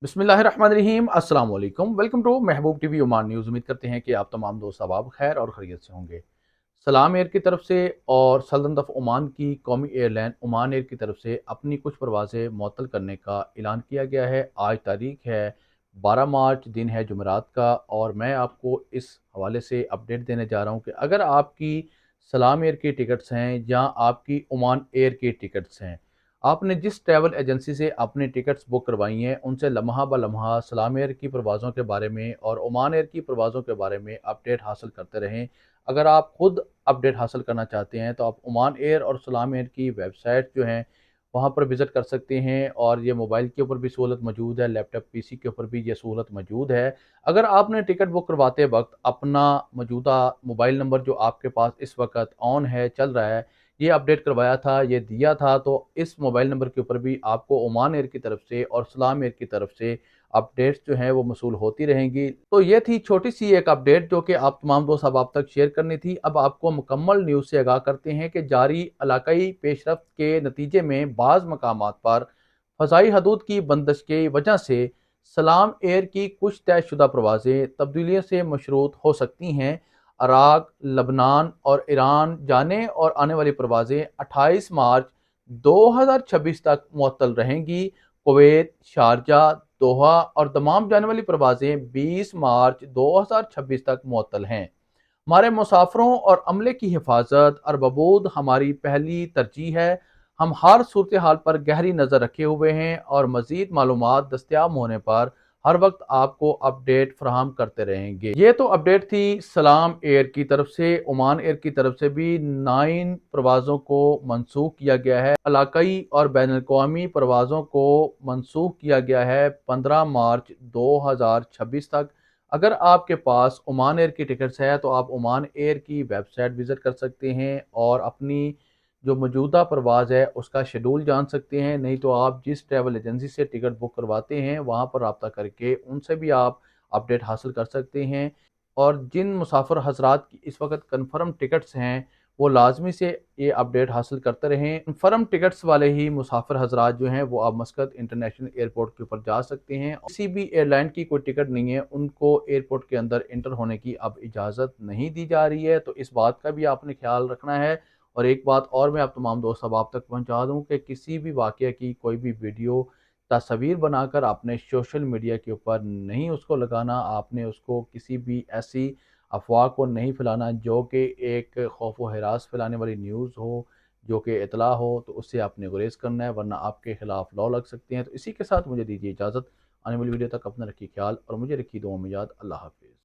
बिस्मिल्लाहिर्रहमानिर्रहीम अस्सलाम वालेकुम। Welcome to Mehboob TV Oman news. उम्मीद करते हैं कि आप तमाम दोस्त अहबाब खैर और खैरियत से होंगे। सलाम एयर की तरफ से और सल्तनत ऑफ ओमान की कौमी एयरलाइन ओमान एयर की तरफ से अपनी कुछ परवाज़ें मुअत्तल करने का ऐलान किया गया है। आज तारीख है 12 मार्च, दिन है जुमेरात का, और मैं आपको इस हवाले से अपडेट देने जा रहा हूँ कि अगर आपकी सलाम एयर की टिकट्स हैं या आपकी ओमान एयर की टिकट्स हैं, आपने जिस ट्रैवल एजेंसी से अपनी टिकट्स बुक करवाई हैं उनसे लम्हा ब लम्हा सलाम एयर की परवाज़ों के बारे में और ओमान एयर की परवाज़ों के बारे में अपडेट हासिल करते रहें। अगर आप खुद अपडेट हासिल करना चाहते हैं तो आप ओमान एयर और सलाम एयर की वेबसाइट जो हैं वहाँ पर विज़िट कर सकते हैं, और ये मोबाइल के ऊपर भी सहूलत मौजूद है, लैपटॉप पीसी के ऊपर भी ये सहूलत मौजूद है। अगर आपने टिकट बुक करवाते वक्त अपना मौजूदा मोबाइल नंबर जो आपके पास इस वक्त ऑन है, चल रहा है, ये अपडेट करवाया था, ये दिया था, तो इस मोबाइल नंबर के ऊपर भी आपको ओमान एयर की तरफ से और सलाम एयर की तरफ से अपडेट्स जो हैं वो मौसूल होती रहेंगी। तो ये थी छोटी सी एक अपडेट जो कि आप तमाम दोस्त अब तक शेयर करनी थी। अब आपको मुकम्मल न्यूज़ से आगाह करते हैं कि जारी इलाकाई पेशरफ्त के नतीजे में बाज़ मकामात पर फ़ज़ाई हदूद की बंदिश की वजह से सलाम एयर की कुछ तयशुदा परवाज़ें तब्दीलियों से मशरूत हो सकती हैं। इराक, लबनान और ईरान जाने और आने वाली परवाज़ें 28 मार्च 2026 तक मुअत्तल रहेंगी। कुवैत, शारजा, दोहा और दमाम जाने वाली परवाज़ें 20 मार्च 2026 तक मुअत्तल हैं। हमारे मुसाफिरों और अमले की हिफाजत और बबूद हमारी पहली तरजीह है। हम हर सूरत हाल पर गहरी नज़र रखे हुए हैं और मज़ीद मालूमात दस्तियाब होने पर हर वक्त आपको अपडेट फराहम करते रहेंगे। ये तो अपडेट थी सलाम एयर की तरफ से। ओमान एयर की तरफ से भी 9 परवाज़ों को मनसूख किया गया है। इलाकाई और बैन अवी परवाज़ों को मनसूख किया गया है 15 मार्च 2026 तक। अगर आपके पास ओमान एयर की टिकट्स है तो आप ओमान एयर की वेबसाइट विज़िट कर सकते हैं और अपनी जो मौजूदा परवाज़ है उसका शेड्यूल जान सकते हैं। नहीं तो आप जिस ट्रैवल एजेंसी से टिकट बुक करवाते हैं वहाँ पर रब्ता करके उनसे भी आप अपडेट हासिल कर सकते हैं। और जिन मुसाफिर हजरात की इस वक्त कन्फर्म टिकट्स हैं वो लाजमी से ये अपडेट हासिल करते रहें। कन्फर्म टिकट्स वाले ही मुसाफिर हजरात जो हैं वो अब मस्कत इंटरनेशनल एयरपोर्ट के ऊपर जा सकते हैं। किसी भी एयरलाइन की कोई टिकट नहीं है उनको एयरपोर्ट के अंदर इंटर होने की अब इजाज़त नहीं दी जा रही है, तो इस बात का भी आपने ख्याल रखना है। और एक बात और मैं आप तमाम दोस्त अब आप तक पहुंचा दूं कि किसी भी वाक़या की कोई भी वीडियो तस्वीर बनाकर आपने सोशल मीडिया के ऊपर नहीं उसको लगाना। आपने उसको किसी भी ऐसी अफवाह को नहीं फैलाना जो कि एक खौफ व हरास फैलाने वाली न्यूज़ हो, जो कि इतला हो, तो उससे आपने गुरेज करना है, वरना आपके खिलाफ लॉ लग सकते हैं। तो इसी के साथ मुझे दीजिए इजाज़त। आने वाली वीडियो तक अपना रखिए ख्याल और मुझे रखिए दुआ में याद। अल्लाह हाफ़िज़।